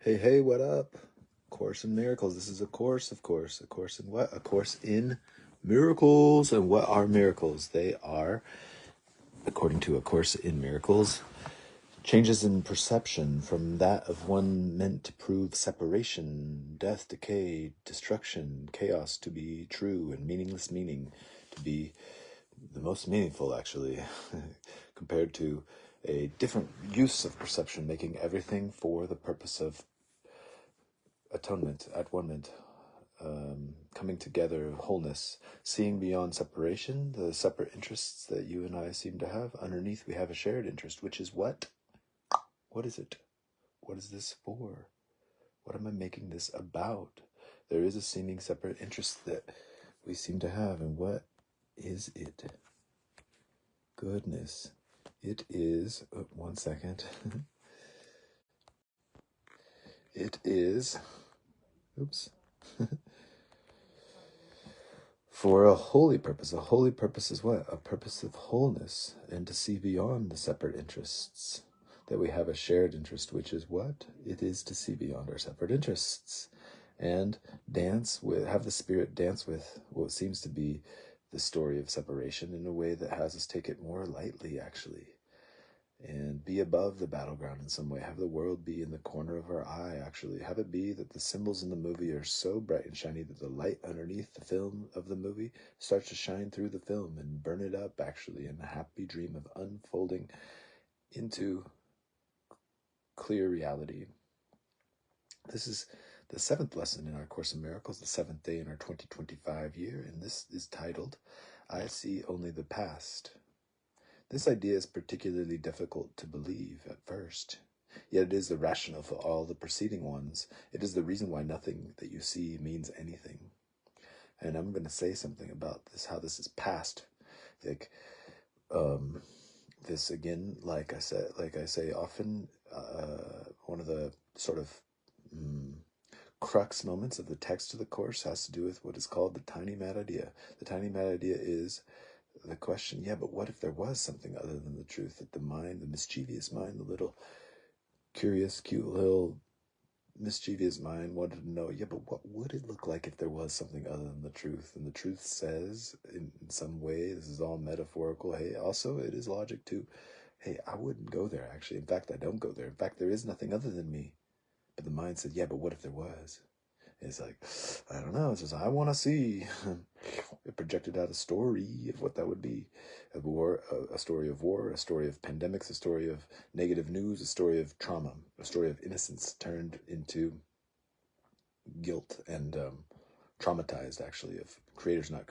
Hey, hey, what up? Course in Miracles. This is a course, of course. A course in what? A course in miracles. And what are miracles? They are, according to A Course in Miracles, changes in perception from that of one meant to prove separation, death, decay, destruction, chaos to be true, and meaningless meaning to be the most meaningful, actually, compared to a different use of perception, making everything for the purpose of atonement, at one ment, coming together, wholeness, seeing beyond separation, the separate interests that you and I seem to have. Underneath, we have a shared interest, which is what? What is it? What is this for? What am I making this about? There is a seeming separate interest that we seem to have, and what is it? Goodness. It is, oh, one second. It is, oops. For a holy purpose. A holy purpose is what? A purpose of wholeness, and to see beyond the separate interests. That we have a shared interest, which is what? It is to see beyond our separate interests. And dance with, have the spirit dance with what seems to be the story of separation in a way that has us take it more lightly, actually. And be above the battleground in some way. Have the world be in the corner of our eye, actually. Have it be that the symbols in the movie are so bright and shiny that the light underneath the film of the movie starts to shine through the film and burn it up, actually, in a happy dream of unfolding into clear reality. This is the 7th lesson in our Course in Miracles, the 7th day in our 2025 year, and this is titled, I See Only the Past. This idea is particularly difficult to believe at first, yet it is the rationale for all the preceding ones. It is the reason why nothing that you see means anything. And I'm going to say something about this, how this is past. Like, this again, like I say often, one of the sort of crux moments of the text of the Course has to do with what is called the tiny mad idea. The tiny mad idea is the question, yeah, but what if there was something other than the truth? That the mind, the mischievous mind, the little curious, cute little mischievous mind wanted to know, yeah, but what would it look like if there was something other than the truth? And the truth says, in some way, this is all metaphorical, hey, also it is logic too, hey, I wouldn't go there, actually. In fact, I don't go there. In fact, there is nothing other than me. But the mind said, yeah, but what if there was? It's like, I don't know. It says, I want to see. It projected out a story of what that would be. A war, a story of war, a story of pandemics, a story of negative news, a story of trauma, a story of innocence turned into guilt and traumatized, actually, of creators not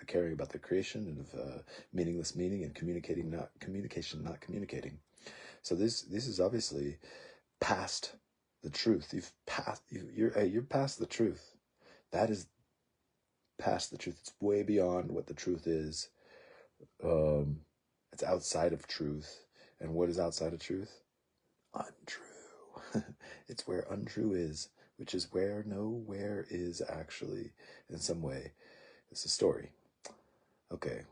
caring about their creation, and of meaningless meaning, and communication, not communicating. So this is obviously past the truth. You're past the truth. That is past the truth. It's way beyond what the truth is. It's outside of truth. And what is outside of truth? Untrue. It's where untrue is, which is where nowhere is, actually, in some way. It's a story. Okay,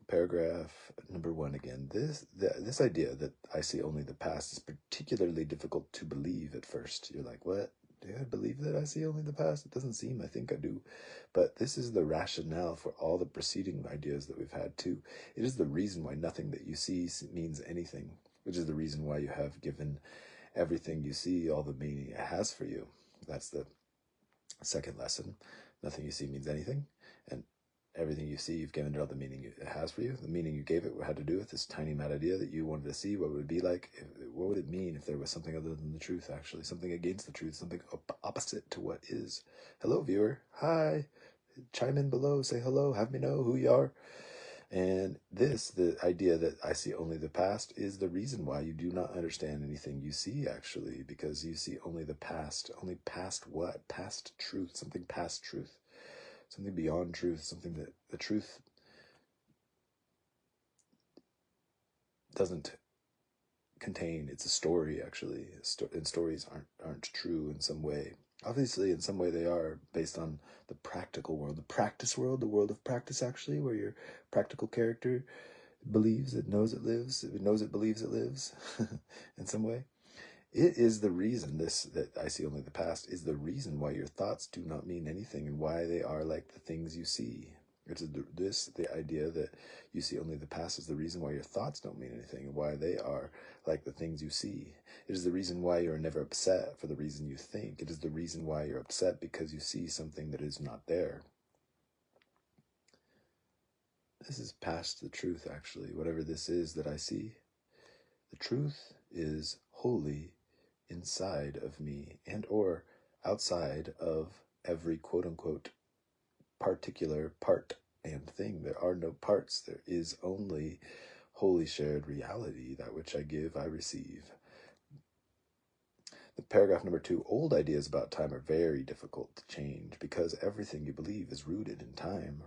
paragraph number 1 again. This idea that I see only the past is particularly difficult to believe at first. You're like, what? Do I believe that I see only the past? It doesn't seem, I think I do. But this is the rationale for all the preceding ideas that we've had too. It is the reason why nothing that you see means anything, which is the reason why you have given everything you see all the meaning it has for you. That's the 2nd lesson. Nothing you see means anything, and everything you see, you've given it all the meaning it has for you. The meaning you gave it had to do with this tiny mad idea that you wanted to see. What would it be like? What would it mean if there was something other than the truth, actually? Something against the truth, something opposite to what is. Hello, viewer. Hi. Chime in below. Say hello. Have me know who you are. And the idea that I see only the past, is the reason why you do not understand anything you see, actually, because you see only the past. Only past what? Past truth. Something past truth. Something beyond truth. Something that the truth doesn't contain. It's a story, actually. And stories aren't true in some way. Obviously, in some way they are, based on the practical world, the practice world, the world of practice, actually, where your practical character believes it knows it lives, it knows it believes it lives in some way. It is the reason, this that I see only the past is the reason why your thoughts do not mean anything and why they are like the things you see. The idea that you see only the past is the reason why your thoughts don't mean anything and why they are like the things you see. It is the reason why you are never upset for the reason you think. It is the reason why you're upset because you see something that is not there. This is past the truth, actually. Whatever this is that I see, the truth is wholly inside of me and or outside of every quote-unquote particular part and thing. There are no parts. There is only wholly shared reality. That which I give, I receive. The paragraph number 2, old ideas about time are very difficult to change because everything you believe is rooted in time,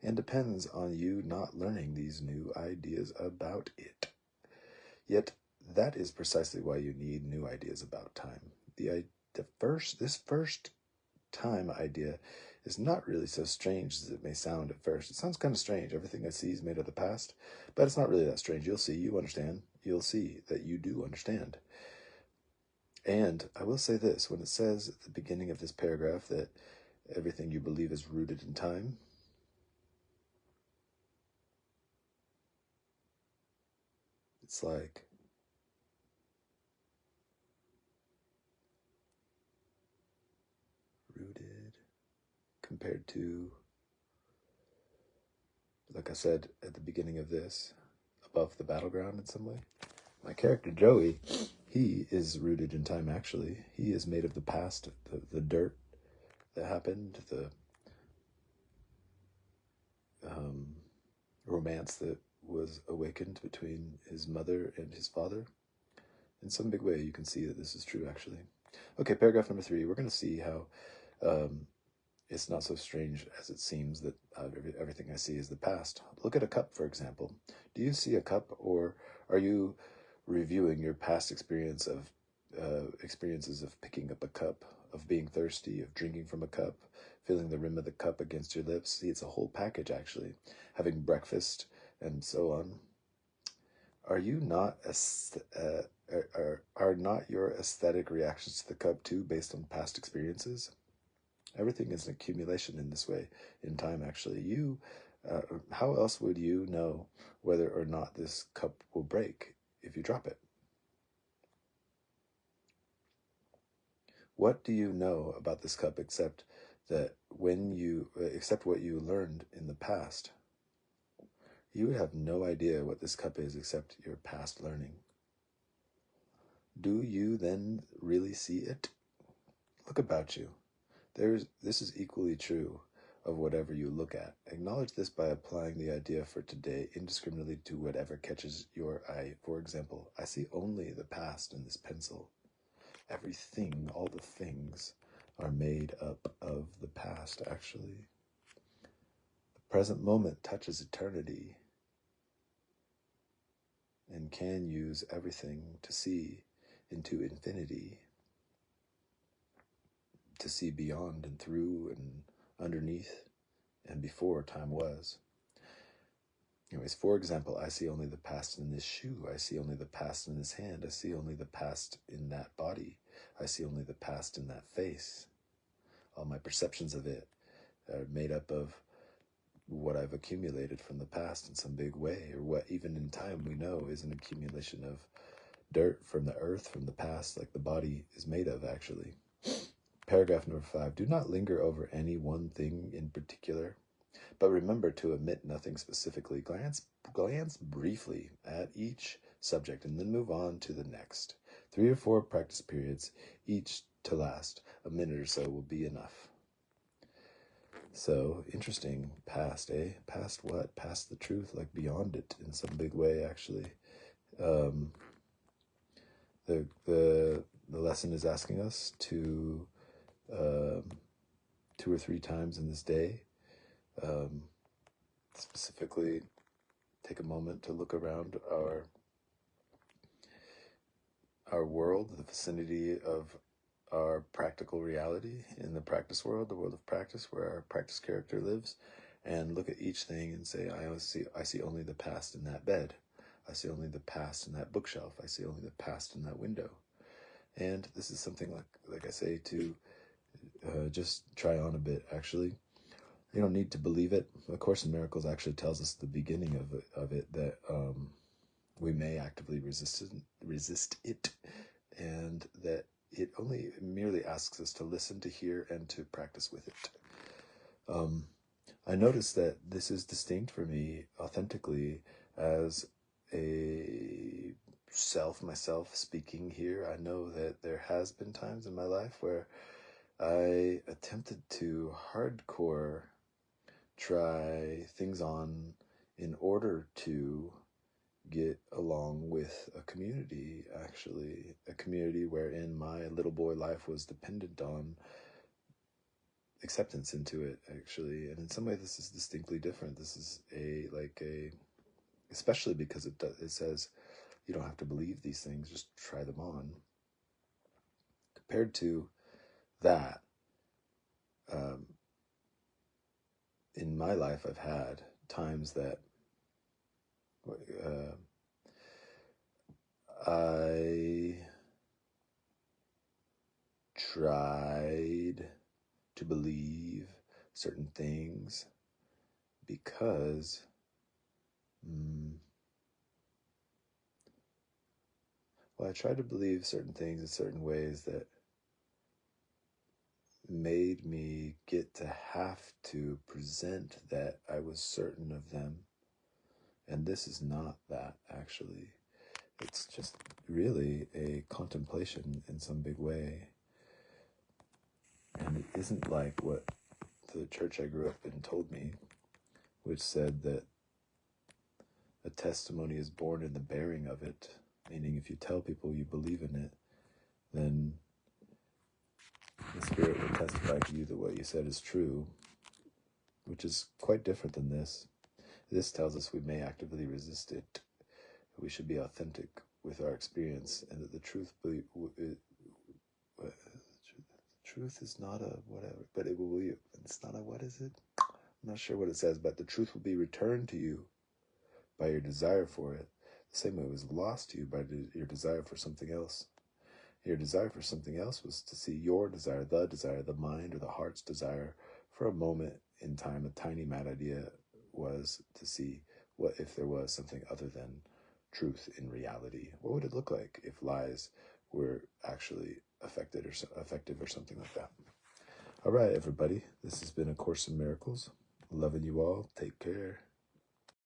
and depends on you not learning these new ideas about it. Yet that is precisely why you need new ideas about time. This first time idea is not really so strange as it may sound at first. It sounds kind of strange. Everything I see is made of the past, but it's not really that strange. You'll see, you understand. You'll see that you do understand. And I will say this, when it says at the beginning of this paragraph that everything you believe is rooted in time, it's like rooted compared to, like I said at the beginning of this, above the battleground in some way. My character Joey, he is rooted in time, actually. He is made of the past, the dirt that happened, the romance that was awakened between his mother and his father. In some big way, you can see that this is true, actually. Okay, paragraph number 3. We're going to see how it's not so strange as it seems that everything I see is the past. Look at a cup, for example. Do you see a cup, or are you reviewing your past experiences of picking up a cup, of being thirsty, of drinking from a cup, feeling the rim of the cup against your lips? See, it's a whole package, actually. Having breakfast and so on. Are you not are not your aesthetic reactions to the cup too based on past experiences? Everything is an accumulation in this way, in time, actually. How else would you know whether or not this cup will break if you drop it? What do you know about this cup except what you learned in the past? You would have no idea what this cup is except your past learning. Do you then really see it? Look about you. This is equally true of whatever you look at. Acknowledge this by applying the idea for today indiscriminately to whatever catches your eye. For example, I see only the past in this pencil. Everything, all the things, are made up of the past, actually. The present moment touches eternity and can use everything to see into infinity, to see beyond and through and underneath and before time was. Anyways, for example, I see only the past in this shoe. I see only the past in this hand. I see only the past in that body. I see only the past in that face. All my perceptions of it are made up of what I've accumulated from the past in some big way, or what even in time we know is an accumulation of dirt from the earth, from the past, like the body is made of, actually. Paragraph number 5. Do not linger over any one thing in particular, but remember to omit nothing specifically. Glance briefly at each subject and then move on to the next. 3 or 4 practice periods, each to last. A minute or so will be enough. So, interesting. Past, eh? Past what? Past the truth, like beyond it in some big way, actually. The lesson is asking us to 2 or 3 times in this day, specifically take a moment to look around our world, the vicinity of our practical reality in the practice world, the world of practice where our practice character lives, and look at each thing and say, I see only the past in that bed. I see only the past in that bookshelf. I see only the past in that window. And this is something like I say to just try on a bit, actually. You don't need to believe it. A Course in Miracles actually tells us at the beginning of it that we may actively resist it, and that it only merely asks us to listen, to hear, and to practice with it. I notice that this is distinct for me authentically as a myself speaking here. I know that there has been times in my life where I attempted to hardcore try things on in order to get along with a community, actually. A community wherein my little boy life was dependent on acceptance into it, actually. And in some way, this is distinctly different. This is especially because it says you don't have to believe these things, just try them on. Compared to that, in my life, I've had times that I tried to believe certain things because I tried to believe certain things in certain ways that made me get to have to present that I was certain of them. And this is not that, actually. It's just really a contemplation in some big way. And it isn't like what the church I grew up in told me, which said that a testimony is born in the bearing of it, meaning if you tell people you believe in it, then the Spirit will testify to you that what you said is true, which is quite different than this. This tells us we may actively resist it. We should be authentic with our experience, and that the truth is not a whatever, but it will be, it's not a, what is it? I'm not sure what it says, but the truth will be returned to you by your desire for it, the same way it was lost to you by your desire for something else. Your desire for something else was to see your desire, the mind or the heart's desire for a moment in time. A tiny mad idea was to see what if there was something other than truth in reality. What would it look like if lies were actually effective or something like that? All right, everybody. This has been A Course in Miracles. Loving you all. Take care.